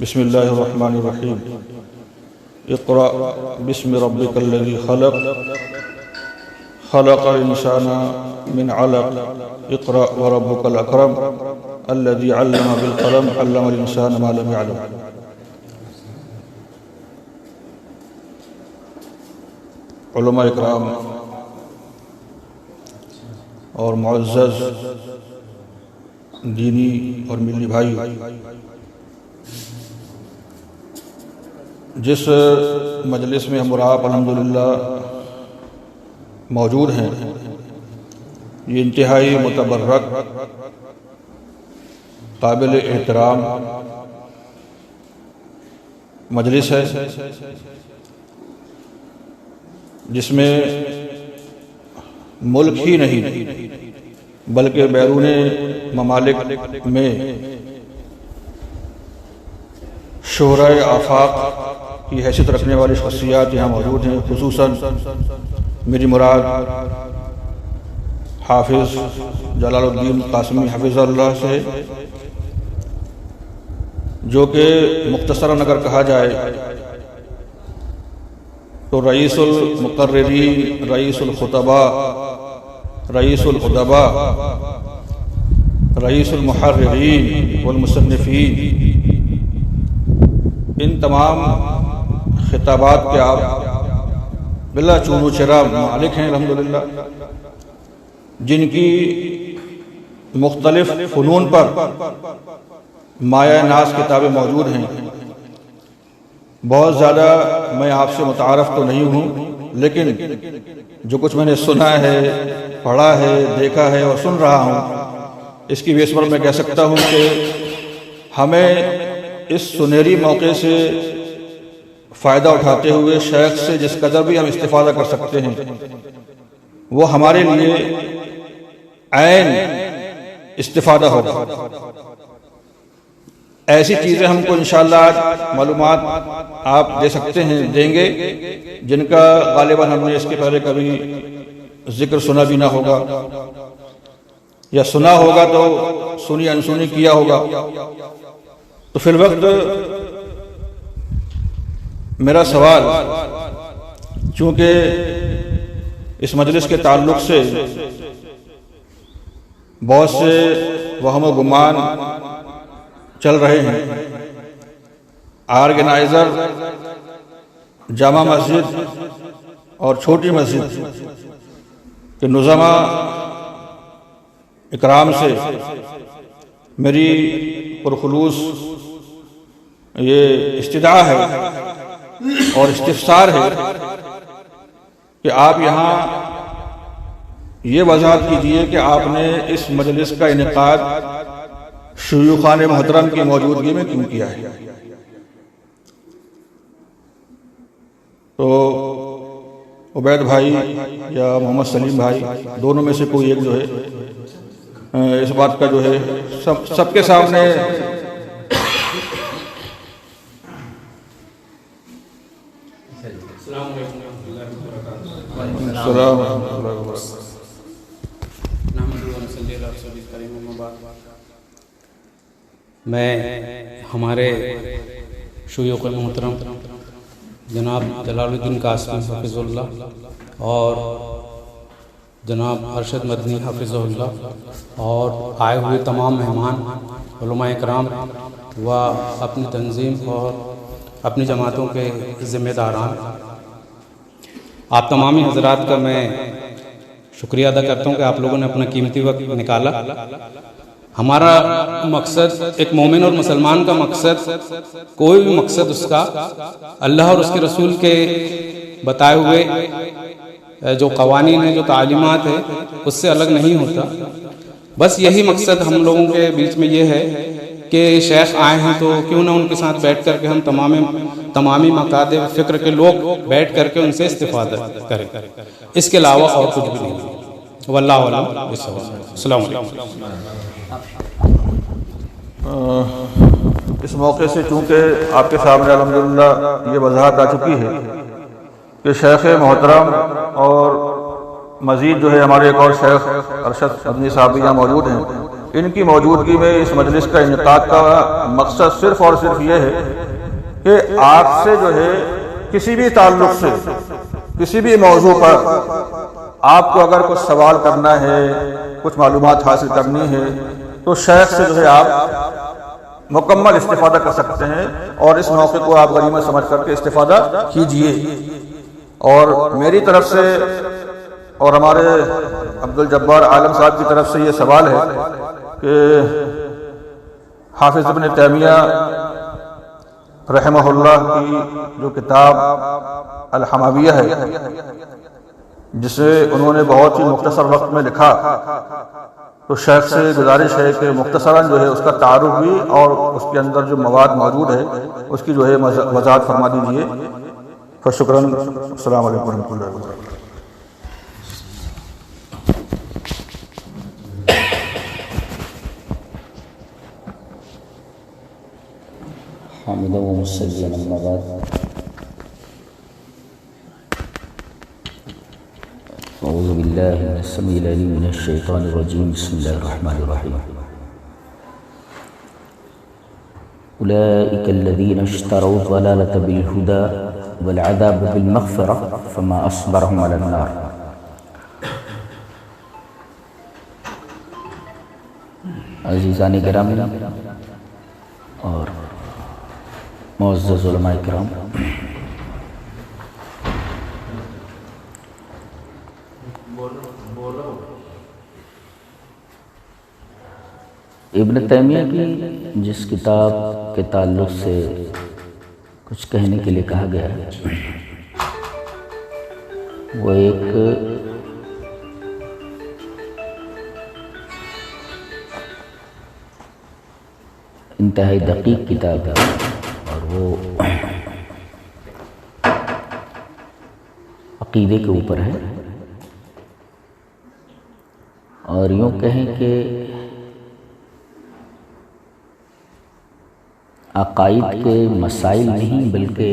بسم اللہ الرحمن الرحیم اقرأ بسم ربک الذی خلق خلق الانسان من علق اقرأ وربک الاکرم الذی علم بالقلم علم الانسان ما لم يعلم۔ علماء اکرام اور معزز دینی اور ملی بھائی، جس مجلس میں ہم اور آپ الحمدللہ موجود ہیں، یہ انتہائی متبرک، قابل احترام مجلس ہے، جس میں ملک ہی نہیں بلکہ بیرون ممالک میں شعراء آفاق کی حیثیت رکھنے والی شخصیات یہاں موجود ہیں۔ خصوصاً میری مراد حافظ جلال الدین قاسمی حفظ اللہ سے، جو کہ مختصراً اگر کہا جائے تو رئیس المقررین، رئیس الخطباء، رئیس الادباء، رئیس المحررین والمصنفین، ان تمام خطابات کے آپ بلا چون و چرا مالک ہیں الحمدللہ، جن کی مختلف فنون پر مایہ ناز کتابیں موجود ہیں۔ بہت زیادہ میں آپ سے متعارف تو نہیں ہوں، لیکن جو کچھ میں نے سنا ہے، پڑھا ہے، دیکھا ہے اور سن رہا ہوں، اس کی بیس پر میں کہہ سکتا ہوں کہ ہمیں اس سنہری موقع سے فائدہ اٹھاتے ہوئے شیخ سے جس قدر بھی ہم استفادہ کر سکتے ہیں، وہ ہمارے لیے عین استفادہ ہوگا۔ ایسی چیزیں ہم کو انشاءاللہ آج معلومات آپ دے سکتے ہیں، دیں گے، جن کا غالباً ہم نے اس کے پہلے کبھی ذکر سنا بھی نہ ہوگا، یا سنا ہوگا تو سنی انسنی کیا ہوگا۔ تو فی الوقت میرا سوال، چونکہ اس مجلس کے تعلق سے بہت سے وہم و گمان چل رہے ہیں، آرگنائزر جامع مسجد اور چھوٹی مسجد کے نظماء اکرام سے میری پرخلوص یہ استدعا ہے اور استفسار ہے کہ آپ یہاں یہ وضاحت کیجئے کہ آپ نے اس مجلس کا انعقاد شیوخان محترم کی موجودگی میں کیوں کیا ہے۔ تو عبید بھائی یا محمد سلیم بھائی، دونوں میں سے کوئی ایک جو ہے اس بات کا جو ہے سب کے سامنے السلام ورحمۃ اللہ وبرکاتہ۔ میں ہمارے شیوخ محترم جناب جلال الدین قاسمی حفظ اللہ اور جناب ارشد مدنی حفظ اللہ اور آئے ہوئے تمام مہمان علماء اکرام و اپنی تنظیم اور اپنی جماعتوں کے ذمہ داران، آپ تمامی حضرات کا میں شکریہ ادا کرتا ہوں کہ آپ لوگوں نے اپنا قیمتی وقت نکالا۔ ہمارا مقصد، ایک مومن اور مسلمان کا مقصد، کوئی بھی مقصد اس کا اللہ اور اس کے رسول کے بتائے ہوئے جو قوانین ہیں، جو تعلیمات ہیں، اس سے الگ نہیں ہوتا۔ بس یہی مقصد ہم لوگوں کے بیچ میں یہ ہے کہ شیخ آئے ہیں تو کیوں نہ ان کے ساتھ بیٹھ کر کے ہم تمامی مقاصد فکر کے لوگ بیٹھ کر کے ان سے استفادہ کریں، اس کے علاوہ اور کچھ بھی نہیں۔ واللہ اعلم بالصواب۔ السلام علیکم۔ اس موقع سے چونکہ آپ کے سامنے الحمدللہ یہ وضاحت آ چکی ہے کہ شیخ محترم اور مزید جو ہے ہمارے ایک اور شیخ ارشد مدنی صاحب یہاں موجود ہیں، ان کی موجودگی میں اس مجلس کا انعقاد کا مقصد صرف اور صرف یہ ہے کہ آپ سے جو ہے کسی بھی تعلق سے کسی بھی موضوع پر آپ کو اگر کچھ سوال کرنا ہے، کچھ معلومات حاصل کرنی ہے تو شیخ سے جو ہے آپ مکمل استفادہ کر سکتے ہیں، اور اس موقع کو آپ غنیمت سمجھ کر کے استفادہ کیجئے۔ اور میری طرف سے اور ہمارے عبدالجبار عالم صاحب کی طرف سے یہ سوال ہے کہ حافظ ابن تیمیہ رحمہ اللہ کی جو کتاب الحمویہ ہے، جسے انہوں نے بہت ہی مختصر وقت میں لکھا، تو شیخ سے گزارش ہے کہ مختصراً جو ہے اس کا تعارف بھی اور اس کے اندر جو مواد موجود ہے اس کی جو ہے وضاحت فرما دیجیے۔ فشکراً، السلام علیکم ورحمۃ اللہ وبرکاتہ۔ حامدا ومصليا أما بعد، أعوذ بالله من السميع العليم من الشيطان الرجيم، بسم الله الرحمن الرحيم۔ أولئك الذين اشتروا الضلالة بالهدى والعذاب بالمغفرة فما أصبرهم على النار۔ عزیزان گرامی اور معزز علماء کرام، ابن تیمیہ کی جس کتاب کے تعلق سے کچھ کہنے کے لیے کہا گیا ہے، وہ ایک انتہائی دقیق کتاب ہے، اور وہ عقیدے کے اوپر ہے، اور یوں کہیں کہ عقائد کے مسائل نہیں بلکہ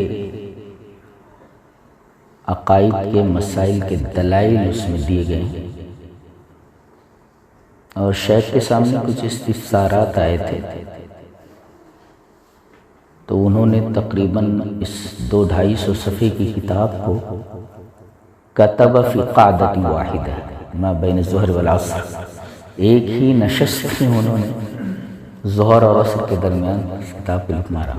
عقائد کے مسائل کے دلائل اس میں دیے گئے ہیں۔ اور شیخ کے سامنے کچھ استفسارات آئے تھے، تو انہوں نے تقریباً اس 200-250 صفحے کی کتاب کو کتب فی قعدۃ واحدہ ما بین الظہر والعصر، ایک ہی نشست میں انہوں نے ظہر اور عصر کے درمیان اس کتاب کو لکھ مارا۔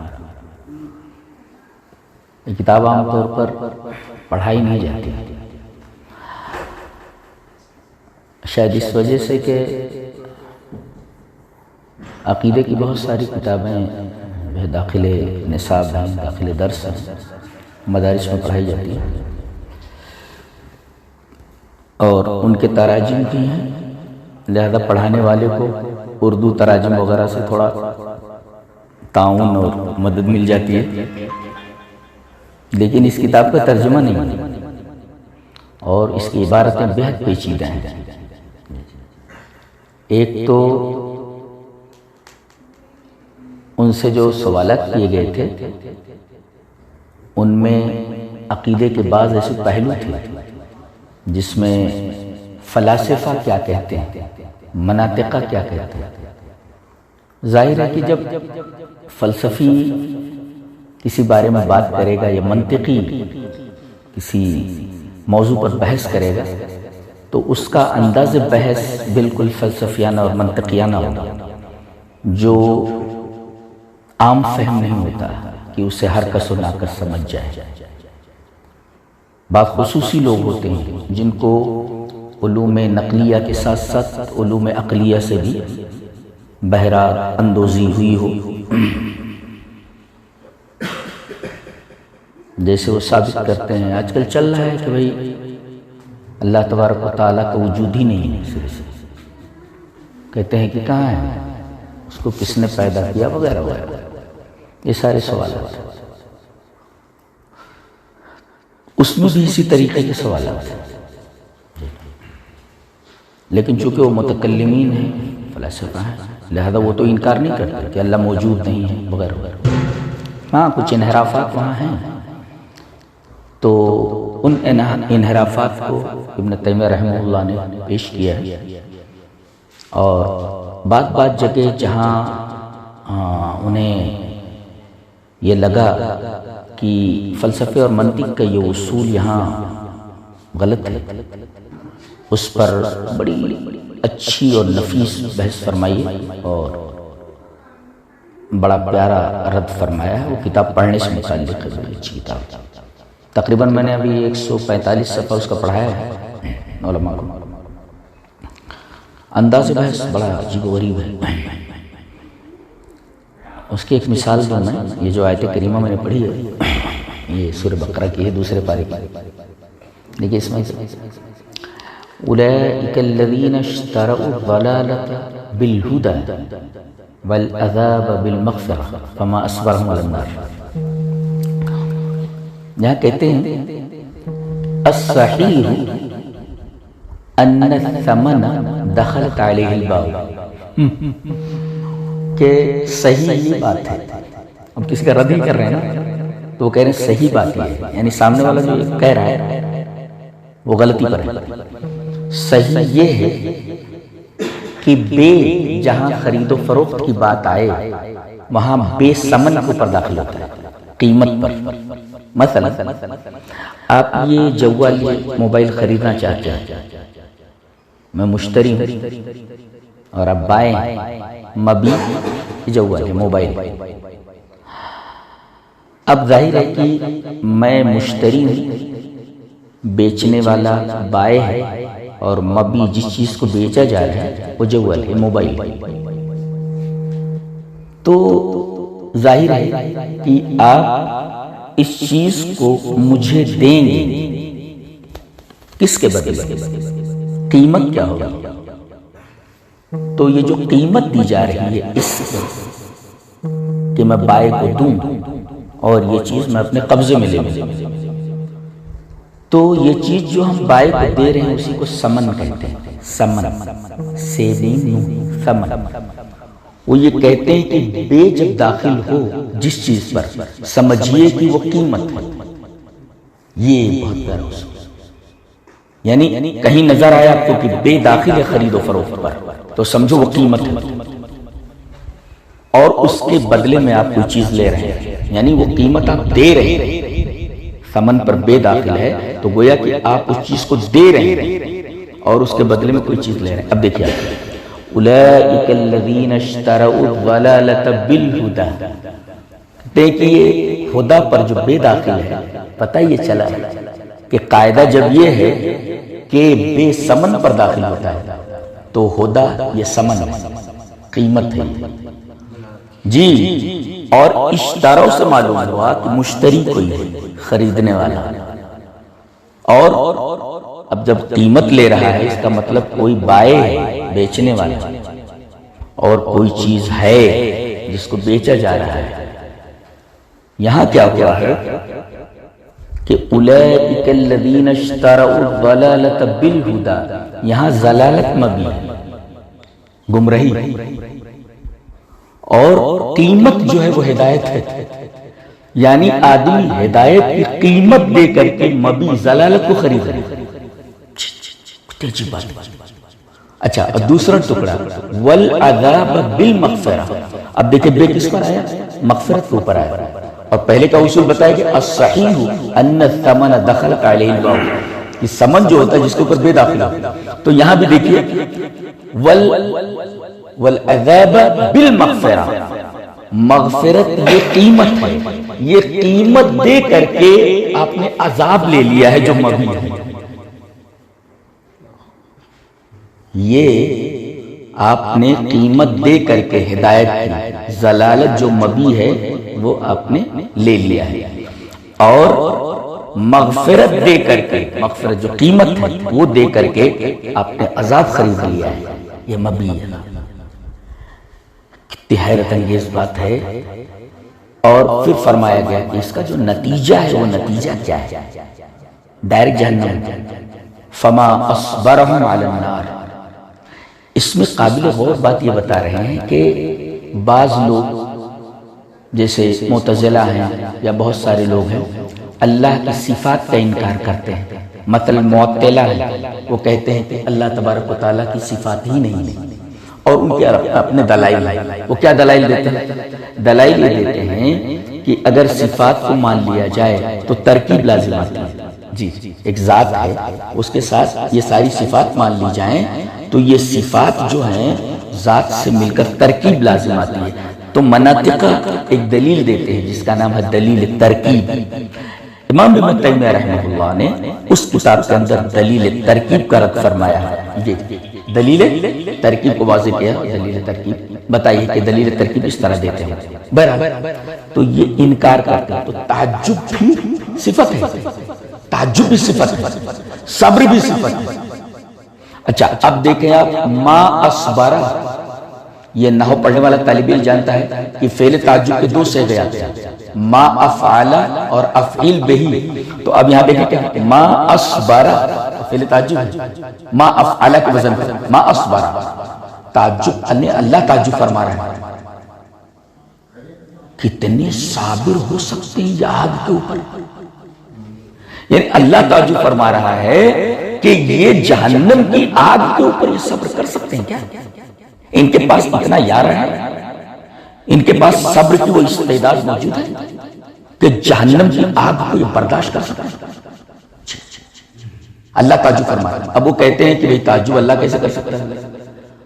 یہ کتاب عام طور پر پڑھائی نہیں جاتی، شاید اس وجہ سے کہ عقیدے کی بہت ساری کتابیں داخل نصاب ہیں، داخل درس ہیں، مدارس میں پڑھائی جاتی ہیں، اور ان کے تراجم بھی ہیں، لہذا پڑھانے والے کو اردو تراجم وغیرہ سے تھوڑا تعاون اور مدد مل جاتی ہے، لیکن اس کتاب کا ترجمہ نہیں ہے، اور اس کی عبارتیں بہت پیچیدہ ہیں۔ ایک تو ان سے جو سوالات کیے گئے تھے ان میں عقیدے کے بعض ایسے پہلو تھے جس میں فلاسفہ کیا کہتے ہیں، مناطقہ کیا کہتے ہیں۔ ظاہر ہے کہ جب فلسفی کسی بارے میں بات کرے گا یا منطقی کسی موضوع پر بحث کرے گا تو اس کا انداز بحث بالکل فلسفیانہ اور منطقیانہ ہوگا، جو عام فہم نہیں ہوتا کہ اسے ہر کس و ناکس سمجھ جائے۔ بعض خصوصی لوگ ہوتے ہیں جن کو علوم نقلیہ کے ساتھ ساتھ علوم عقلیہ سے بھی بہرہ اندوزی ہوئی ہو، جیسے وہ ثابت کرتے ہیں آج کل چل رہا ہے کہ بھئی اللہ تبارک و تعالیٰ کا وجود ہی نہیں ہے، صرف کہتے ہیں کہ کہاں ہے، اس کو کس نے پیدا کیا وغیرہ وغیرہ، یہ سارے سوالات ہیں۔ اس میں بھی اسی طریقے کے سوالات ہیں، لیکن چونکہ وہ متکلمین ہیں، فلاسفہ ہیں، لہذا وہ تو انکار نہیں کرتے کہ اللہ موجود نہیں ہے وغیرہ وغیرہ۔ ہاں کچھ انحرافات وہاں ہیں، تو ان انحرافات کو ابن تیمیہ رحمہ اللہ نے پیش کیا ہے، اور بعض جگہ جہاں انہیں یہ لگا کہ فلسفے اور منطق کا یہ اصول یہاں غلط ہے، اس پر بڑی اچھی اور نفیس بحث فرمائی اور بڑا پیارا رد فرمایا ہے۔ وہ کتاب پڑھنے سے متعلق ہے، بڑی اچھی کتاب، تقریباً میں نے ابھی 145 صفحہ اس کا پڑھایا ہے علماء کو۔ انداز بحث بڑا عجیب و غریب ہے۔ اس کی ایک مثال دوں میں، یہ جو آیت کریمہ میں نے پڑھی ہے یہ سورہ بقرہ کی ہے، دوسرے پارے کی۔ دیکھیے اس میں اولئک الذین اشتروا الضلالۃ بالہدی والعذاب بالمغفرۃ فما اصبرهم علی النار۔ یہاں کہتے ہیں الصحیح ان الثمن دخلت علیہ الباء، کہ صحیح یہ بات ہے، اب کسی کا رد ہی کر رہے ہیں نا، تو وہ کہہ رہے ہیں صحیح بات یہ ہے، یعنی سامنے والا جو کہہ رہا ہے وہ غلطی پر ہے۔ صحیح یہ ہے کہ بے جہاں خرید و فروخت کی بات آئے وہاں بے ثمن کے اوپر داخل ہوتا ہے، قیمت پر۔ مثلا آپ یہ جوال موبائل خریدنا چاہتے ہیں، میں مشتری ہوں اور آپ بائیں مبی جوال ہے موبائل۔ اب ظاہر ہے کہ میں مشتری ہوں، بیچنے والا بائیں ہے، اور مبی جس چیز کو بیچا جا رہا ہے وہ جوال ہے موبائل۔ تو ظاہر ہے کہ آپ اس چیز کو مجھے دیں گے، کس کے بدلے؟ قیمت کیا ہوگا؟ تو یہ جو قیمت دی جا رہی ہے اس کہ میں بائیں کو دوں اور یہ چیز میں اپنے قبضے میں لے لوں، تو یہ چیز جو ہم بائیں کو دے رہے ہیں اسی کو ثمن کہتے ہیں۔ ثمن، ثمن، وہ یہ کہتے ہیں کہ بے جب داخل ہو جس چیز پر سمجھیے کہ وہ قیمت ہے۔ یہ بہت پیارا اصول، یعنی کہیں نظر آیا آپ کو کہ بے داخل ہے خرید و فروخت پر، تو سمجھو وہ قیمت ہے، اور اس کے بدلے میں آپ کوئی چیز لے رہے ہیں، یعنی وہ قیمت آپ دے رہے ہیں، ثمن پر بے داخل ہے تو گویا کہ آپ اس چیز کو دے رہے ہیں اور اس کے بدلے میں کوئی چیز لے رہے ہیں۔ اب دیکھیے اولئک الذین اشتروا الضلالۃ بالہدی، دیکھیے ہدا پر جو بے داخل ہے، پتہ یہ چلا کہ قاعدہ جب یہ ہے کہ بے ثمن پر داخل ہوتا ہے تو ہدا یہ ثمن ہے، قیمت ہے جی، اور اشتراء سے معلوم ہوا کہ مشتری کوئی ہے، خریدنے والا، اور اب جب قیمت لے رہا ہے اس کا مطلب کوئی بائیں ہے، بیچنے والا، اور کوئی چیز ہے جس کو بیچا جا رہا ہے۔ یہاں کیا ہوا ہے کہ اولئک الذین اشتروا الضلالۃ بالہدی، یہاں ضلالت مبی ہے، گمراہی، اور قیمت جو ہے وہ ہدایت ہے، یعنی آدمی ہدایت کی قیمت دے کر کے مبی ضلالت کو خرید رہے ہیں۔ عجیب بات۔ اچھا، اور دوسرا ٹکڑا والعذاب بالمغفرہ، اب دیکھیں بے کس پر آیا؟ مغفرت کے اوپر آیا، اور پہلے کا اصول بتایا کہ الصحیح ان الثمن دخلت علیہ الباء، یہ ثمن جو ہوتا ہے جس کے اوپر بے داخل ہوتا ہے، تو یہاں بھی دیکھیے والعذاب بالمغفرہ، مغفرت یہ قیمت ہے، یہ قیمت دے کر کے آپ نے عذاب لے لیا ہے جو مبی ہے، یہ آپ نے قیمت دے کر کے ہدایت کی، ضلالت جو مبی ہے وہ آپ نے لے لیا ہے، اور مغفرت دے کر کے، مغفرت جو قیمت ہے وہ دے کر کے آپ نے عذاب خرید لیا ہے، یہ مبی ہے۔ کتنی حیرت انگیز بات ہے۔ اور پھر فرمایا گیا کہ اس کا جو نتیجہ ہے وہ نتیجہ کیا ہے؟ ڈائریکٹ جہنم، فما اصبرهم علی النار۔ اس میں قابل غور بات یہ بتا رہے ہیں کہ بعض لوگ جیسے معتزلہ ہیں یا بہت سارے لوگ ہیں اللہ کی صفات کا انکار کرتے ہیں، مثلا معطلہ ہے، وہ کہتے ہیں کہ اللہ تبارک و تعالیٰ کی صفات ہی نہیں ہے، اور ان کے اپنے دلائل ہیں. وہ کیا دلائل دیتے ہیں؟ دلائل یہ دیتے ہیں کہ اگر صفات کو مان لیا جائے تو ترکیب لازم آتی ہے. جی ایک ذات ہے، اس کے ساتھ یہ ساری صفات مان لی جائیں تو یہ صفات جو ہیں ذات سے مل کر ترکیب لازم آتی ہے. تو مناطق ایک دلیل دیتے ہیں جس کا نام ہے دلیل ترکیب. امام ابن تیمیہ رحمہ اللہ نے اس کتاب کے اندر دلیل ترکیب کا رد فرمایا ہے. یہ دلیل ترکیب کو واضح کیا. دلیل ترکیب بتائیے کہ دلیل ترکیب اس طرح دیتے ہیں. بہرحال تو یہ انکار کرتے ہیں. تو تعجب بھی صفت ہے، تعجب بھی صفت ہے، صبر بھی صفت ہے. اچھا اب دیکھیں آپ، ما اصبر، یہ نحو پڑھنے والا طالب علم جانتا ہے کہ فعل تعجب کے دو صیغے آتے ہیں، ما افعل اور افعل بہی. تو اب یہاں دیکھیں کیا، ما اصبر فعل تعجب ہے، ما افعل کے وزن پر ما اصبر. تعجب اللہ تعجب فرما رہا ہے. کتنے صابر ہو سکتے ہیں یہ آگ کے اوپر. یعنی اللہ تعجب فرما رہا ہے کہ یہ جہنم کی آگ کے اوپر یہ صبر کر سکتے ہیں کیا؟ ان کے پاس اتنا یار ہے، ان کے پاس صبر کی وہ استعداد موجود ہے کہ جہنم کی آگ کو یہ برداشت کر سکتے ہیں. اللہ تعجب فرما رہا ہے. اب وہ کہتے ہیں کہ بھئی تعجب اللہ کیسے کر سکتا ہے؟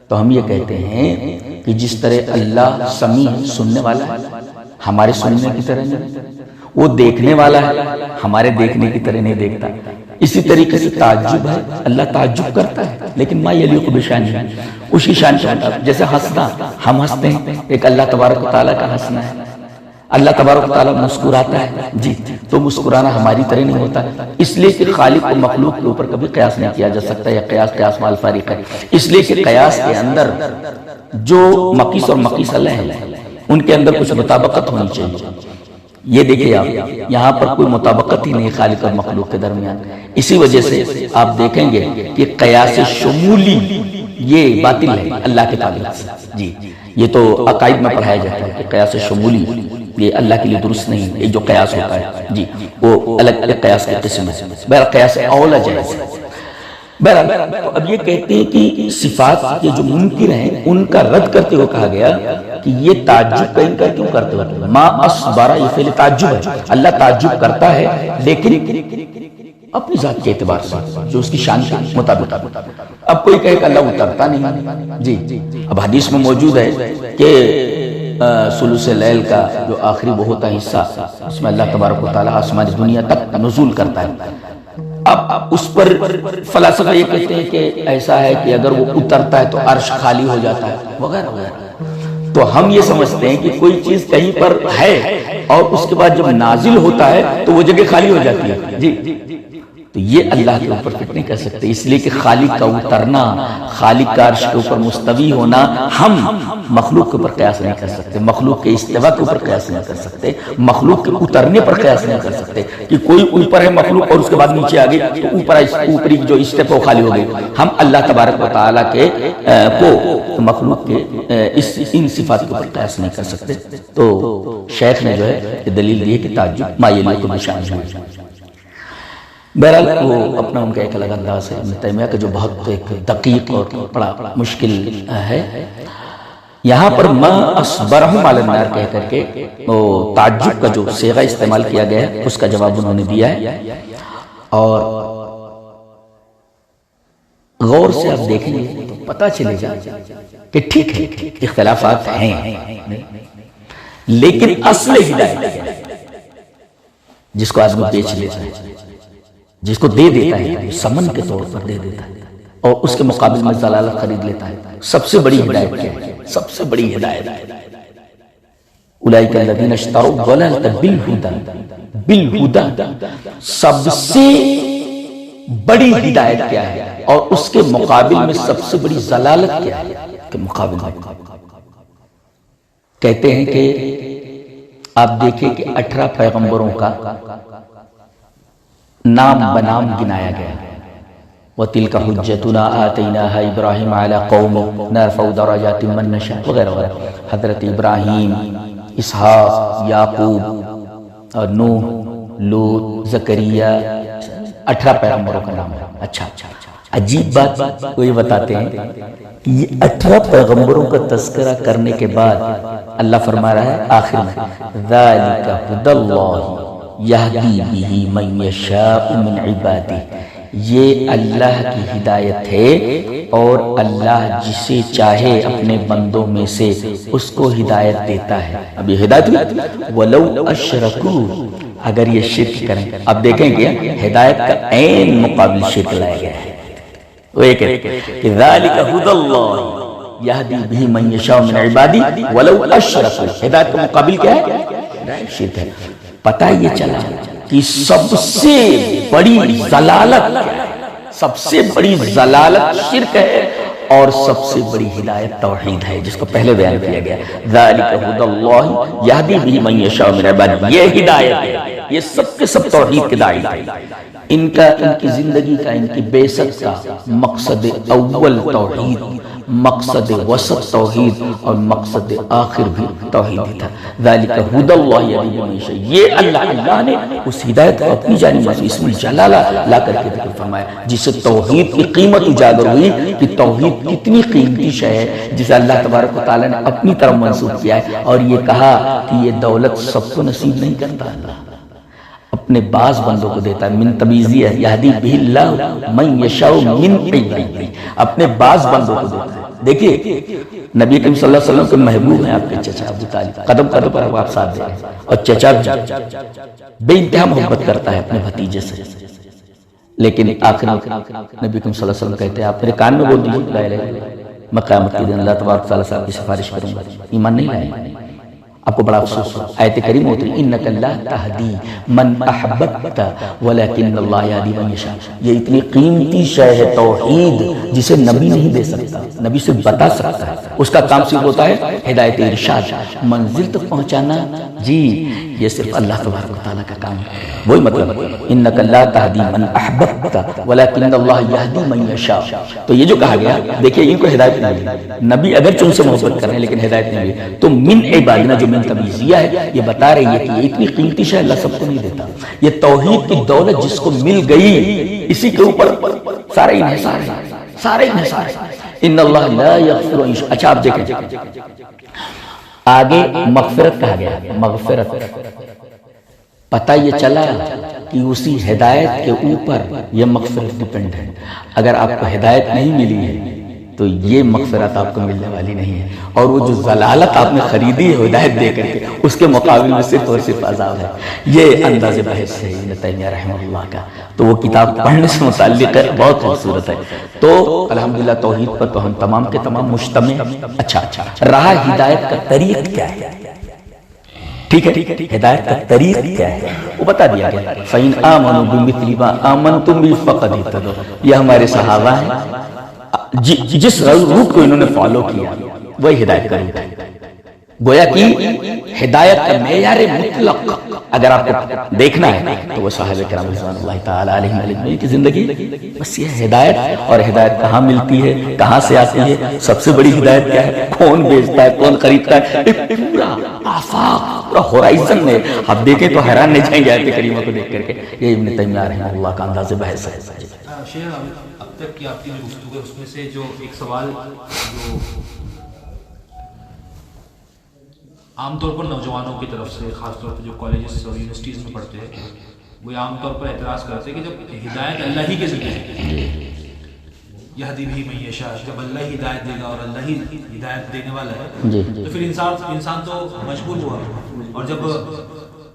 تو ہم یہ کہتے ہیں کہ جس طرح اللہ سمیع سننے والا ہے، ہمارے سننے کی طرح نہیں، وہ دیکھنے والا ہے، ہمارے دیکھنے کی طرح نہیں دیکھتا. اسی طریقے سے تعجب ہے، اللہ تعجب کرتا ہے لیکن ما یلیق بشانہ، اس کی شان چاہتا ہے. جیسے ہنسنا، ہم ہنستے ہیں، ایک اللہ تبارک و تعالیٰ کا ہنسنا ہے. اللہ تبارک و تعالیٰ مسکراتا ہے جی، تو مسکرانا ہماری طرح نہیں ہوتا، اس لیے کہ خالق و مخلوق کے اوپر کبھی قیاس نہیں کیا جا سکتا. یا قیاس مع الفارق ہے، اس لیے کہ قیاس کے اندر جو مقیس اور مقیس اللہ ہیں ان کے اندر کچھ مطابقت ہونی چاہیے. یہ دیکھیں آپ، یہاں پر کوئی مطابقت ہی نہیں خالق اور مخلوق کے درمیان. اسی وجہ سے آپ دیکھیں گے کہ قیاس شمولی یہ باطل ہے اللہ کے تعلق سے. جی یہ تو عقائد میں پڑھایا جاتا ہے کہ قیاس شمولی یہ اللہ کے لیے درست نہیں. ایک جو قیاس ہوتا ہے جی وہ الگ الگ قیاس کے قسم ہے. بہرحال قیاس اولا جائز ہے. بہرحال اب یہ کہتے ہیں کہ صفات کے جو منکر ہیں ان کا رد کرتے ہوئے کہا گیا کہ یہ تعجب کا انکار کیوں کرتے ہوئے؟ ما اصبر یہ فعل تعجب ہے، اللہ تعجب کرتا ہے لیکن اپنی ذات کے اعتبار سے جو اس کی شان کے مطابق. اب کوئی کہے کہ اللہ اترتا نہیں. جی اب حدیث میں موجود ہے کہ ثلث لیل کا جو آخری وہ ہوتا ہے حصہ، اس میں اللہ تبارک و تعالیٰ آسمان دنیا تک نزول کرتا ہے. اب اس پر فلاسفہ یہ کہتے ہیں کہ ایسا ہے کہ اگر وہ اترتا ہے تو عرش خالی ہو جاتا ہے وغیرہ وغیرہ. تو ہم یہ سمجھتے ہیں کہ کوئی چیز کہیں پر ہے اور اس کے بعد جب نازل ہوتا ہے تو وہ جگہ خالی ہو جاتی ہے. جی تو یہ اللہ کے اوپر فٹ نہیں کر سکتے، اس لیے کہ خالق کا اترنا، خالق کا عرش کے اوپر مستوی ہونا ہم مخلوق کے اوپر قیاس نہیں کر سکتے، مخلوق کے استوا کے اوپر قیاس نہیں کر سکتے، مخلوق کے اترنے پر قیاس نہیں کر سکتے کہ کوئی اوپر ہے مخلوق اور اس کے بعد نیچے آ گئی تو اوپری جو اسٹیپ وہ خالی ہو گئی. ہم اللہ تبارک و تعالیٰ کے کو مخلوق کے ان صفات کے اوپر قیاس نہیں کر سکتے. تو شیخ نے جو ہے دلیل دی ہے کہ تعجب ما یلیق بشانہ ہے. بہرحال وہ اپنا ان کا ایک الگ انداز ہے ابن تیمیہ کا جو بہت ایک دقیق اور بڑا مشکل ہے. یہاں پر ما اصبرہم علی النار کہہ کر کے وہ تعجب کا جو صیغہ استعمال کیا گیا ہے اس کا جواب انہوں نے دیا ہے. اور غور سے آپ دیکھیں گے تو پتہ چلے گا کہ ٹھیک ہے اختلافات ہیں لیکن اصل ہدایت جس کو آدمی بیچ لیتا ہے، جس کو دے دیتا ہے سمن کے طور پر دے دیتا ہے اور اس کے مقابل میں ضلالت خرید لیتا ہے، سب سے بڑی ہدایت کیا ہے؟ سب سے بڑی ہدایت اولئک الذین اشتروا الضلالۃ بالہدی، سب سے بڑی ہدایت کیا ہے اور اس کے مقابل میں سب سے بڑی ضلالت کیا ہے کے مقابل میں. کہتے ہیں کہ آپ دیکھیں کہ 18 پیغمبروں کا نام بنام گنایا گیا. وَتِلْكَ حُجَّتُنَا آتَيْنَاهَا إِبْرَاهِيمَ عَلَىٰ قَوْمٍ نَرْفَعُ دَرَجَاتٍ مَن نَّشَاءُ وغیرہ وغیرہ. حضرت ابراہیم، اسحاق، یعقوب اور نوح، لوط، زکریا، 18 پیغمبروں کا نام ہے. اچھا عجیب بات وہ یہ بتاتے ہیں کہ یہ 18 پیغمبروں کا تذکرہ کرنے کے بعد اللہ فرما رہا ہے آخر میں ذَلِكَ هُدَى اللَّهِ يَهْدِي بِهِ مَن يَشَاءُ مِنْ عِبَادِهِ، یہ اللہ کی ہدایت ہے اور اللہ جسے چاہے اپنے بندوں میں سے اس کو ہدایت دیتا ہے۔ اب یہ ہدایت وَلَوْ أَشْرَكُوا، اگر یہ شرک کریں۔ اب دیکھیں گے ہدایت کا عین مقابل شرک لایا گیا ہے۔ وہ یہ کہتے ہیں کہ ذَلِكَ هُدَى اللَّهِ يَهْدِي بِهِ مَن يَشَاءُ مِنْ عِبَادِهِ وَلَوْ أَشْرَكُوا، ہدایت کا مقابل کیا ہے؟ شرک ہے۔ پتہ یہ چلا کہ سب سے بڑی ضلالت کیا ہے؟ سب سے بڑی ضلالت شرک ہے اور سب سے بڑی ہدایت توحید ہے، جس کو پہلے بیان کیا گیا ذَلِكَ هُدَى اللَّهِ يَهْدِي بِهِ مَن يَشَاءُ مِنْ عِبَادِهِ، یہ ہدایت ہے، یہ سب کے سب توحید کے داعی ہیں۔ ان کی زندگی کا، ان کی بعثت کا مقصد اول توحید، مقصد وسط توحید اور مقصد آخر بھی توحید ہی تھا۔ ذَلِكَ هُدَى اللَّهِ يَهْدِي بِهِ مَن يَشَاءُ، یہ اللہ نے اس ہدایت کو اپنی جانب سے اسم الجلالہ لا کر کے ذکر فرمایا، جس سے توحید کی قیمت اجاگر ہوئی کہ توحید کتنی قیمتی شے ہے جسے اللہ تبارک و تعالیٰ نے اپنی طرف منسوخ کیا ہے، اور یہ کہا کہ یہ دولت سب کو نصیب نہیں کرتا، اللہ اپنے بعض بندوں کو دیتا ہے۔ من تمیزی ہے، یہدی بہ اللہ من یشاء من عبادہ، اپنے بعض بندوں کو دیتا ہے۔ دیکھیے نبی کریم صلی اللہ علیہ وسلم کے محبوب ہیں آپ کے چچا ابو طالب، قدم قدم پر آپ ساتھ دے رہے ہیں، اور چچا بے انتہا محبت کرتا ہے اپنے بھتیجے سے، لیکن آخر نبی کریم صلی اللہ علیہ وسلم کہتے ہیں آپ میرے کان میں بول دیجیے لا الہ الا اللہ، میں قیامت کے دن اللہ تبارک تعالیٰ سے آپ کی سفارش کروں گا۔ ایمان نہیں لائے، آپ کو بڑا افسوس ہو، آیت کریم ہوتی ہے انک لا تہدی من احببت ولکن اللہ یہدی من یشاء، یہ اتنی قیمتی شے ہے توحید جسے نبی نہیں دے سکتا، نبی سے بتا سکتا ہے، اس کا کام صرف ہوتا ہے ہدایت ارشاد، منزل تک پہنچانا، جی یہ صرف اللہ تبارک و تعالیٰ کا کام ہے۔ وہی مطلب انک لا تہدی من احببت ولکن اللہ یہدی من یشاء، تو یہ جو کہا گیا دیکھیے ان کو ہدایت نہیں ملی، نبی اگرچہ ان سے محبت کر رہے ہیں لیکن ہدایت نہیں ملی، تو من عبادنا جو من تمیزیہ ہے یہ بتا رہی ہے کہ یہ اتنی قیمتی شے اللہ سب کو نہیں دیتا، یہ توحید کی دولت جس کو مل گئی اسی کے اوپر سارے انحصار ہے، سارے انحصار ہے۔ ان اللہ لا یغفر، اچھا آپ دیکھیں آگے مغفرت کہا گیا، مغفرت پتہ یہ چلا کہ اسی ہدایت کے اوپر یہ مغفرت ڈیپینڈ ہے، اگر آپ کو ہدایت نہیں ملی ہے تو یہ مغفرت آپ کو ملنے والی نہیں ہے، اور وہ جو ضلالت آپ نے خریدی ہے ہدایت دے کر کے اس کے مقابل میں صرف اور صرف عذاب ہے۔ یہ انداز بحث ہے ابن تیمیہ رحمہ اللہ کا، تو وہ کتاب پڑھنے سے متعلق ہے، بہت خوبصورت ہے۔ تو الحمدللہ توحید پر تو ہم تمام کے تمام مجتمع۔ اچھا رہا ہدایت کا طریق کیا ہے، ٹھیک ہے، ہدایت کا طریق کیا ہے وہ بتا دیا گیا، فَإِنْ آمَنُوا بِمِثْلِ مَا آمَنْتُمْ بِهِ فَقَدِ اهْتَدَوْا، یہ ہمارے صحابہ ہیں، جس روٹ کو انہوں نے فالو کیا وہی ہدایت کا روٹ ہے۔ گویا کہ ہدایت کا معیار مطلق اگر آپ کو دیکھنا ہے تو وہ صحابہ کرام رضوان اللہ تعالیٰ علیہم اجمعین کی زندگی، بس یہ ہدایت، اور ہدایت کہاں ملتی ہے، کہاں سے آتی ہے، سب سے بڑی ہدایت کیا ہے، کون بیچتا ہے، کون خریدتا ہے، ایک پورا آفاق، پورا ہورائزن ہے۔ آپ دیکھیں تو حیران نہیں جائیں گے آیت کریمہ کو دیکھ کر کے، یہ ابن تیمیہ رحمہ اللہ کا انداز بحث ہے۔ شیخ اب تک کی آپ کی جو گفتگو ہے اس میں سے جو ایک سوال جو عام طور پر نوجوانوں کی طرف سے، خاص طور پر جو کالجز اور یونیورسٹیز میں پڑھتے ہیں، وہ عام طور پر اعتراض کرتے ہیں کہ جب ہدایت اللہ ہی کے ذریعے ہے، یہدی بہ من یشاء، جب اللہ ہی ہدایت دے گا اور اللہ ہی ہدایت دینے والا ہے تو پھر انسان تو مجبور ہوا، اور جب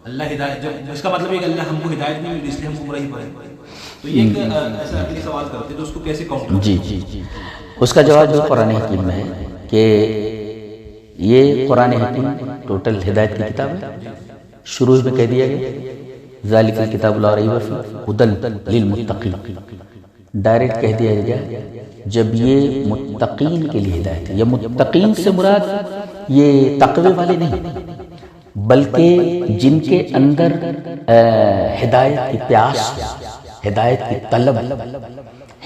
اللہ ہدایت، جب اس کا مطلب ہے کہ اللہ ہم کو ہدایت نہیں ملی اس لیے ہم گمراہی پر ہیں، تو یہ ایک ایسا اگلی سوال کرتے ہیں تو اس کو کیسے کاؤنٹر؟ جی اس کا جواب جو قرآن حکیم میں ہے کہ یہ قرآن حکیم ٹوٹل ہدایت کی کتاب ہے، شروع میں کہہ دیا گیا ذالک الکتاب لا ریب فیہ ھدی للمتقین، ڈائریکٹ کہہ دیا گیا جب یہ متقین کے لیے ہدایت ہے، یہ متقین سے مراد یہ تقوی والے نہیں بلکہ جن کے اندر ہدایت کی پیاس، ہدایت کی طلب،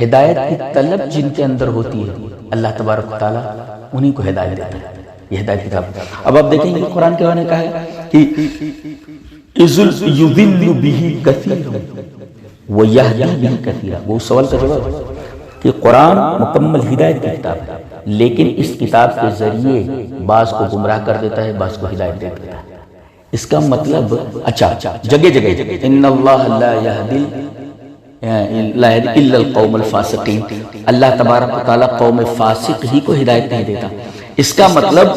ہدایت کی طلب جن کے اندر ہوتی ہے اللہ تبارک و تعالیٰ انہی کو ہدایت دیتا ہے، یہ ہدایت کتاب۔ اب آپ دیکھیں گے قرآن کے نے کہا ہے کہ یضل بہ کثیر ویہدی بہ کثیر، وہ سوال کا جواب کہ قرآن مکمل ہدایت کی کتاب ہے، لیکن اس کتاب کے ذریعے بعض کو گمراہ کر دیتا ہے، بعض کو ہدایت دے دیتا ہے۔ اس کا مطلب اچھا جگہ جگہ ان اللہ لا یہدی الا القوم الفاسقین، اللہ تبارک و تعالیٰ قوم فاسق ہی کو ہدایت نہیں دیتا۔ اس کا مطلب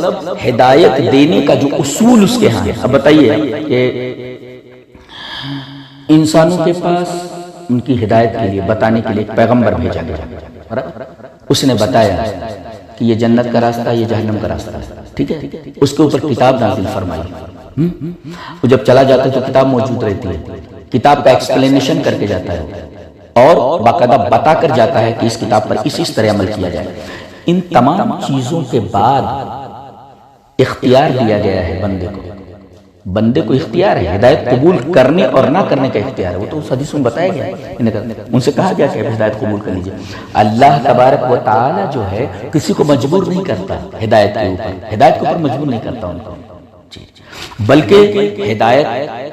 ہدایت دینے کا جو اصول اس کے ہاں ہے۔ اب بتائیے کہ انسانوں کے پاس ان کی ہدایت کے لیے بتانے کے لیے ایک پیغمبر بھیجا گیا، اس نے بتایا کہ یہ جنت کا راستہ، یہ جہنم کا راستہ ہے، ٹھیک ہے، اس کے اوپر کتاب نازل فرمائی۔ وہ جب چلا جاتا ہے تو کتاب موجود رہتی ہے، کتاب کا ایکسپلینیشن کر کے جاتا ہے اور باقاعدہ بتا کر جاتا ہے کہ اس کتاب پر اس طرح عمل کیا جائے۔ ان تمام چیزوں کے بعد اختیار دیا گیا ہے بندے کو اختیار ہے، ہدایت قبول کرنے اور نہ کرنے کا اختیار ہے۔ وہ تو اس حدیث میں بتایا گیا ہے، ان سے کہا گیا کہ ہدایت قبول کر لیجیے۔ اللہ تبارک و تعالی جو ہے کسی کو مجبور نہیں کرتا ہدایت کے اوپر مجبور نہیں کرتا ان کو، بلکہ ہدایت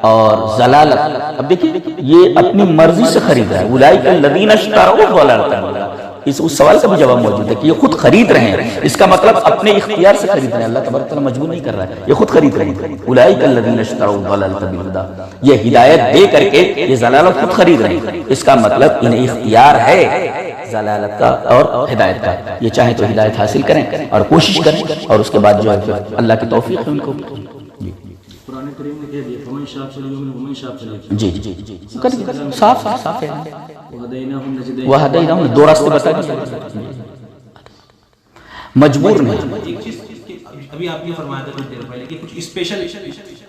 اور ضلالت، اب دیکھیے یہ اپنی مرضی سے خرید رہا ہے۔ اولئک الذین اشتروا الضلالۃ، اس سوال کا بھی جواب موجود ہے کہ یہ خود خرید رہے ہیں، اس کا مطلب اپنے اختیار سے خرید رہے ہیں، اللہ تبارک تعالیٰ مجبور نہیں کر رہا ہے، یہ خود خرید رہے ہیں۔ اولئک الذین اشتروا الضلالۃ بالہدی، یہ ہدایت دے کر کے یہ ضلالت خود خرید رہے ہیں، اس کا مطلب انہیں اختیار ہے ضلالت کا اور ہدایت کا، یہ چاہیں تو ہدایت حاصل کریں اور کوشش کریں، اور اس کے بعد جو ہے اللہ کی توفیق ہے ان کو۔ قرآن کریم نے کہہ دیا فمن شاء فلیؤمن ومن شاء فلیکفر، جی صاف ہے، وہدیناہم نجدین، وہدیناہم، دو راستے بتا دیے، مجبور نہیں۔ ایک چیز کہ ابھی آپ نے فرمایا تھا کچھ دیر پہلے کہ کچھ اسپیشل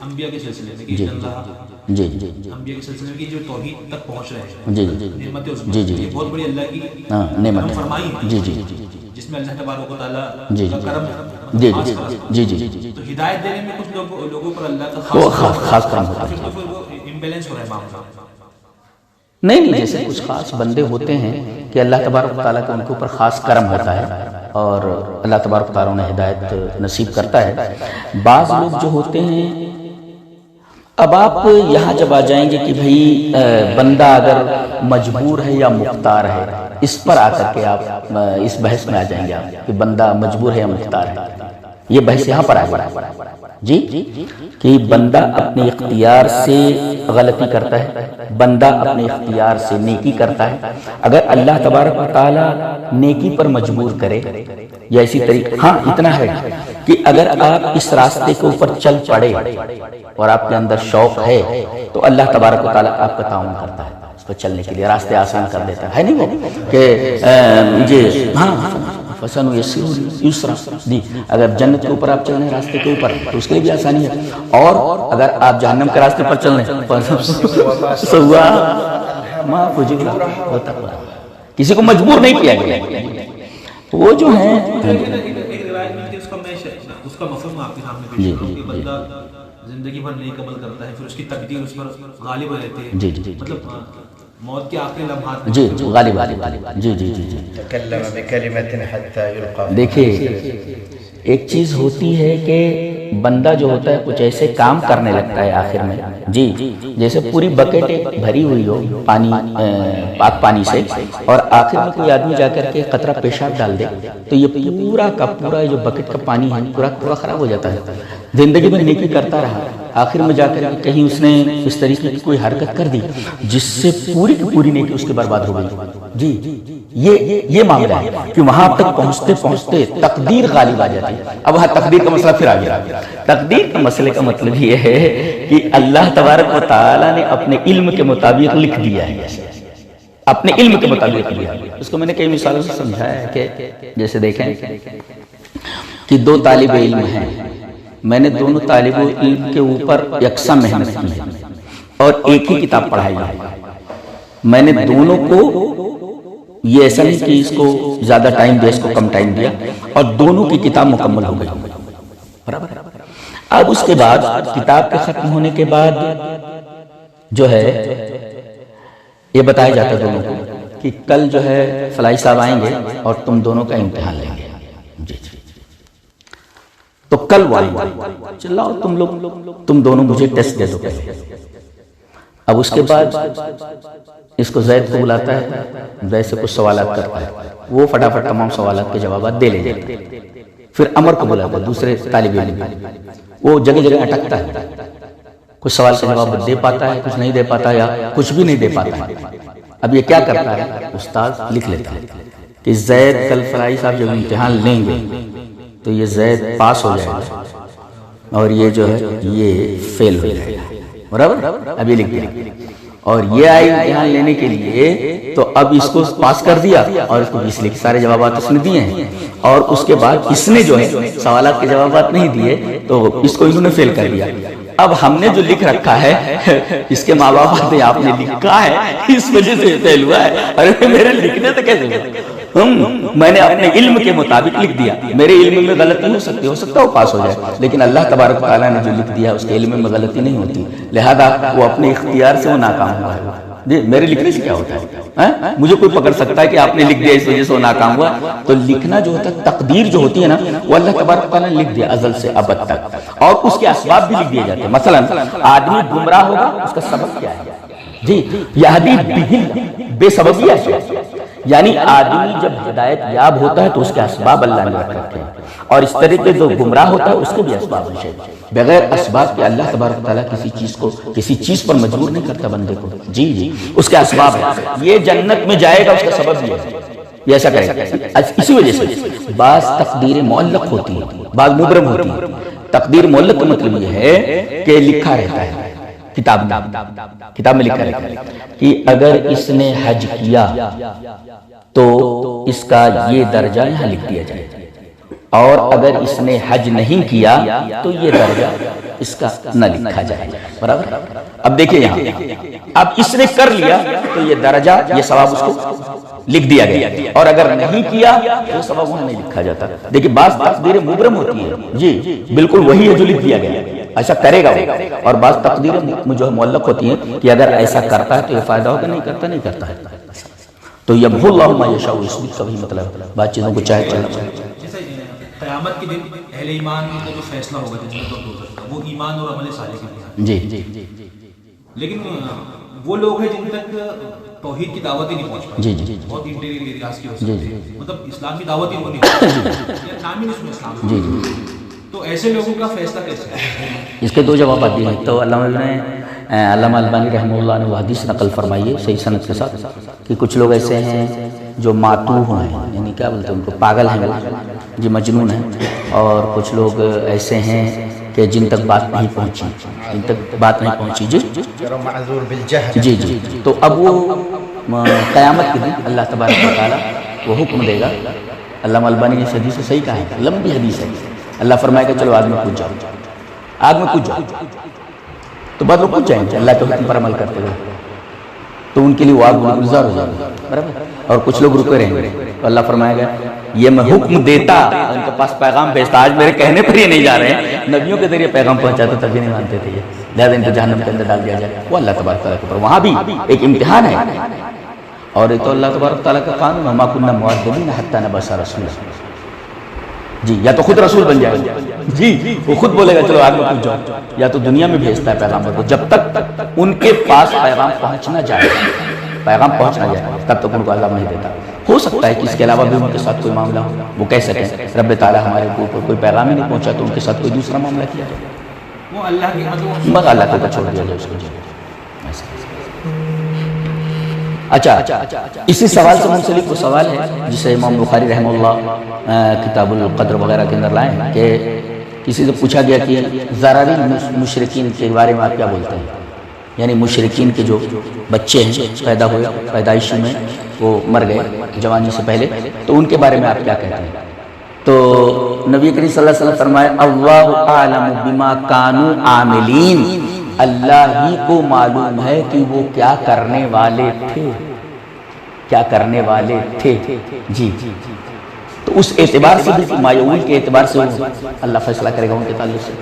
انبیاء کے سلسلے میں کہ اللہ انبیاء کے سلسلے میں کہ جو توحید تک پہنچ رہے ہیں، نعمت عظمی، یہ بہت بڑی اللہ کی نعمت فرمائی ہے، جس میں اللہ تبارک و تعالیٰ کا کرم ہے۔ تو ہدایت دینے میں کچھ لوگوں پر اللہ کا خاص کرم ہوتا ہے، امبیلنس ہو رہا ہے معاملہ۔ نہیں جیسے کچھ خاص بندے ہوتے ہیں کہ اللہ تبارک و تعالیٰ کا ان کے اوپر خاص کرم ہوتا ہے اور اللہ تبارک و تعالیٰ انہیں ہدایت نصیب کرتا ہے۔ بعض لوگ جو ہوتے ہیں، اب آپ یہاں جب آ جائیں گے کہ بھئی بندہ اگر مجبور ہے یا مختار ہے، اس پر آ کر کے آپ اس بحث میں آ جائیں گے آپ کہ بندہ مجبور ہے یا مختار ہے، یہ بحث یہاں پر آ گیا جی کہ بندہ اپنے اختیار سے غلطی کرتا ہے، بندہ اپنے اختیار سے نیکی کرتا ہے۔ اگر اللہ تبارک و تعالیٰ نیکی پر مجبور کرے یا اسی طریقے، ہاں اتنا ہے کہ اگر آپ اس راستے کے اوپر چل پڑے اور آپ کے اندر شوق ہے تو اللہ تبارک و تعالیٰ آپ کا تعاون کرتا ہے اس پر چلنے کے لیے، راستے آسان کر دیتا ہے نہیں وہ کہ یہ ہاں فَسَنُ يَسِّرُ يُسْرًا، جی اگر جنت کے اوپر آپ چل رہے ہیں راستے کے اوپر تو اس کے لیے بھی آسانی ہے، اور اگر آپ جہنم کے راستے پر چل رہے ہیں سوا ما فُجِرَ وَتَقْوَى، کسی کو مجبور نہیں کیا گیا، وہ جو ہیں اس کا مفہوم آپ کے سامنے پیش کروں کہ بندہ زندگی بھر نیک عمل کرتا ہے، پھر اس کی تقدیر اس پر غالب رہتی ہے، جی مطلب موت کے آخری لمحات جی غالب جی تکلم بکلمت حتی یلقى، دیکھیے ایک چیز ہوتی ہے کہ بندہ جو ہوتا ہے کچھ ایسے کام کرنے لگتا ہے آخر میں، جی جیسے پوری بکٹ بھری ہوئی ہو پانی، پاک پانی سے، اور آخر میں کوئی آدمی جا کر کے قطرہ پیشاب ڈال دے تو یہ پورا کا پورا جو بکٹ کا پانی ہے پورا خراب ہو جاتا ہے۔ زندگی میں نیکی کرتا رہا، آخر میں جا کر کہیں اس نے اس طریقے کی کوئی حرکت کر دی جس سے پوری کی پوری نیکی اس کے برباد ہو گئی، جی یہ معاملہ ہے کہ وہاں تک پہنچتے پہنچتے تقدیر غالب آ جاتی ہے۔ اب وہاں تقدیر کا مسئلہ پھر آ گیا، تقدیر کے مسئلے کا مطلب یہ ہے کہ اللہ تبارک و تعالیٰ نے اپنے علم کے مطابق لکھ دیا ہے، اپنے علم کے مطابق لکھ دیا۔ اس کو میں نے کئی مثالوں سے سمجھایا ہے کہ جیسے دیکھیں کہ دو طالب علم ہیں، میں نے دونوں طالب علم کے اوپر یکساں محنت کی ہے اور ایک ہی کتاب پڑھائی ہے، میں نے دونوں کو یہ ایسا نہیں کہ اس کو زیادہ ٹائم دیا اس کو کم ٹائم دیا، اور دونوں کی کتاب مکمل ہو گئی برابر۔ اب اس کے بعد کتاب کے ختم ہونے کے بعد جو ہے یہ بتایا جاتا ہے دونوں کو کہ کل جو ہے فلائی صاحب آئیں گے اور تم دونوں کا امتحان لیں گے، جی تو کل وہ آئیں گے، چلاؤ تم دونوں مجھے ٹیسٹ دے دو پہلے، اب اس کے بعد اس کو زید کو بلاتا ہے، زید سے کچھ سوالات کرتا ہے، وہ فٹافٹ تمام سوالات کے جوابات دے لے جاتا ہے۔ پھر عمر کو بلاتا ہے، دوسرے طالب علم، وہ جگہ جگہ اٹکتا ہے، کچھ سوال کا جواب دے پاتا ہے، کچھ نہیں دے پاتا، یا کچھ بھی نہیں دے پاتا ہے۔ اب یہ کیا کرتا ہے، استاد لکھ لیتا ہے کہ زید کل فلاحی صاحب جب امتحان لیں گے تو یہ زید پاس ہو جائے گا اور یہ جو ہے یہ فیل ہو جائے گا، برابر؟ اب یہ لکھ دیا، اور یہ آئی امتحان لینے کے لیے، تو اب اس کو پاس کر دیا اور اس کو اس لیے سارے جوابات اس نے دیے ہیں، اور اس کے بعد اس نے جو ہے سوالات کے جوابات نہیں دیے تو اس کو انہوں نے فیل کر دیا۔ اب ہم نے جو لکھ رکھا ہے اس کے ماں باپ آتے ہیں، آپ نے لکھا ہے اس وجہ سے فیل ہوا ہے، ارے میرے لکھنے تو کیسے ہوا؟ میں نے اپنے علم کے مطابق لکھ دیا، میرے علم میں غلطی ہو سکتا ہے وہ پاس ہو جائے، لیکن اللہ تبارک تعالیٰ نے جو لکھ دیا اس کے علم میں غلطی نہیں ہوتی، لہذا وہ اپنے اختیار سے وہ ناکام ہوا ہے۔ میرے لکھنے سے کیا ہوتا ہے؟ مجھے کوئی پکڑ سکتا ہے کہ آپ نے لکھ دیا اس وجہ سے وہ ناکام ہوا؟ تو لکھنا جو ہوتا ہے، تقدیر جو ہوتی ہے نا، وہ اللہ تبارک تعالیٰ نے لکھ دیا ازل سے ابد تک، اور اس کے اسباب بھی لکھ دیے جاتے ہیں۔ مثلا آدمی گمراہ ہوگا، اس کا سبب کیا ہے؟ جی یہدی بہ بے سببیہ ہے، یعنی آدمی جب ہدایت یاب ہوتا ہے تو اس کے اسباب اللہ نے رکھے ہیں، اور اس طریقے جو گمراہ ہوتا ہے اس کے بھی اسباب ہیں۔ بغیر اسباب کے اللہ تبارک تعالیٰ کسی چیز پر مجبور نہیں کرتا بندے کو، جی اس کے اسباب ہیں۔ یہ جنت میں جائے گا، اس کا سبب یہ ہے، یہ ایسا کرے گا۔ اسی وجہ سے بعض تقدیر معلق ہوتی ہے، بعض مبرم ہوتی ہے۔ تقدیر معلق کا مطلب یہ ہے کہ لکھا رہتا ہے کتاب میں لکھا رہتا ہے کہ اگر اس نے حج کیا تو اس کا یہ درجہ یہاں لکھ دیا جائے، اور اگر اس نے حج نہیں کیا تو یہ درجہ اس کا نہ لکھا جائے، برابر؟ اب دیکھیں یہاں، اب اس نے کر لیا تو یہ درجہ، یہ ثواب اس کو لکھ دیا گیا، اور اگر نہیں کیا تو یہ ثواب وہاں نہیں لکھا جاتا۔ دیکھیں بعض تقدیریں مبرم ہوتی ہیں، جی بالکل وہی ہے جو لکھ دیا گیا، ایسا کرے گا وہ، اور بعض تقدیریں جو معلق ہوتی ہیں کہ اگر ایسا کرتا ہے تو یہ فائدہ ہوگا، نہیں کرتا ہے تو یمحو اللہ ما یشاء، اس کا بھی مطلب بات چیزوں کو چاہے جیسے قیامت کے دن اہل ایمان کا جو فیصلہ ہوگا جنت اور دوزخ کا، وہ ایمان اور عمل صالح کے لیے، جی لیکن وہ لوگ ہیں جن تک توحید کی دعوت ہی نہیں پہنچ پائی، جی بہت انٹیریئر ایریاز کی ہو سکتی ہے، مطلب اسلام کی دعوت ہی نہیں ہوتی، نام ہی نہیں سنا اسلام، جی تو ایسے لوگوں کا فیصلہ کیسے ہے؟ اس کے دو جوابات دیے ہیں۔ تو علامہ البانی رحمہ اللہ نے وہ حدیث نقل فرمائی ہے صحیح سند کے ساتھ کہ کچھ لوگ ایسے ہیں جو معتوہ ہیں، یعنی کیا بولتے ہیں ان کو، پاگل ہیں وہ، جی مجنون ہیں، اور کچھ لوگ ایسے ہیں کہ جن تک بات نہیں پہنچی، جی تو اب وہ قیامت کے دن اللہ تبارک و تعالیٰ وہ حکم دے گا۔ علامہ البانی نے اس حدیث سے صحیح کہا ہے، لمبی حدیث ہے، اللہ فرمائے گا چلو آگ میں کود جاؤ، تو بعد لوگ کود جائیں گے اللہ کے حکم پر عمل کرتے ہوئے، تو ان کے لیے وہ آگ گلزار ہو جائے گا، برابر؟ اور کچھ لوگ رکے رہیں گے، تو اللہ فرمائے گا یہ میں حکم دیتا، ان کے پاس پیغام بھیجتا، آج میرے کہنے پر یہ نہیں جا رہے ہیں، نبیوں کے ذریعے پیغام پہنچاتا تب بھی نہیں مانتے تھے، لہذا ان کو جہنم کے اندر ڈال دیا جائے۔ وہ اللہ تبارک تعالیٰ کے اوپر وہاں بھی ایک امتحان ہے، اور یہ تو اللہ تبارک تعالیٰ کا قانون، وما كنا معذبين حتى نبعث رسولا، جی یا تو خود رسول بن جائے گا، جی وہ خود بولے گا چلو آگ میں کود جاؤ، یا تو دنیا میں بھیجتا ہے پیغام کو، جب تک ان کے پاس پیغام پہنچنا جائے، تب تک ان کو عذاب نہیں دیتا۔ ہو سکتا ہے کہ اس کے علاوہ بھی ان کے ساتھ کوئی معاملہ ہو، وہ کہہ سکیں رب تعالیٰ ہمارے اوپر کوئی پیغام ہی نہیں پہنچا تو ان کے ساتھ کوئی دوسرا معاملہ کیا جائے، وہ اللہ کی مگر اللہ کو چھوڑ دیا جائے اس کو۔ اچھا اسی سوال سے منسلک وہ سوال ہے جسے امام بخاری رحمہ اللہ کتاب القدر وغیرہ کے اندر لائے ہیں کہ کسی سے پوچھا گیا کہ ضرری مشرکین کے بارے میں آپ کیا بولتے ہیں، یعنی مشرکین کے جو بچے ہیں پیدا ہوئے پیدائش میں وہ مر گئے جوانی سے پہلے، تو ان کے بارے میں آپ کیا کہتے ہیں؟ تو نبی کریم صلی اللہ علیہ وسلم فرمائے اللہ اعلم بما کانوا عاملین، اللہ ہی کو معلوم ہے کہ وہ کیا کرنے والے تھے، جی تو اس اعتبار سے بھی مایعون کے اعتبار سے اللہ فیصلہ کرے گا ان کے تعلق سے۔